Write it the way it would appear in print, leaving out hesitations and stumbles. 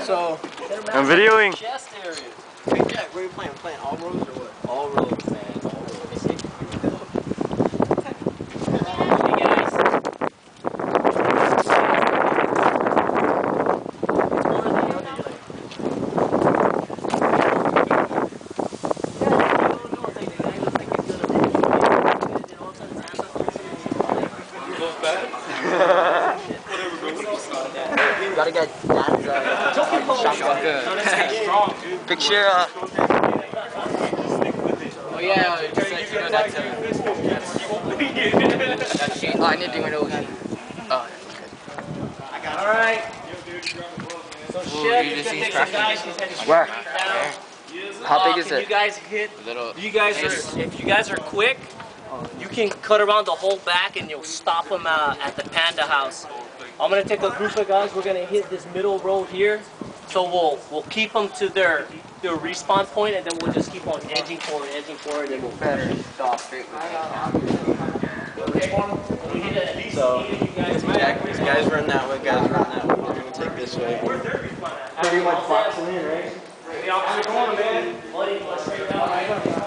So I'm videoing. Chest area. Hey Jack, where are you playing? Playing all rows or what? All rows, man. All rows. Gotta get Dan's shotgun. Picture, oh yeah, you said you know that's sheet. Oh, I need to do my nose. Oh, okay. Alright. So shit, you just take some guys, he's heading Where? down. How big is it? You guys hit, if you guys are quick, you can cut around the whole back and you'll stop them at the Panda House. I'm gonna take a group of guys. We're gonna hit this middle row here, so we'll keep them to their respawn point, and then we'll just keep on edging forward, and then we'll better stop straight. Okay. So these guys run that way, guys run that way. We're gonna take this way. Pretty much boxing in, right? Hey, I'm going, man. Buddy, let's straight down.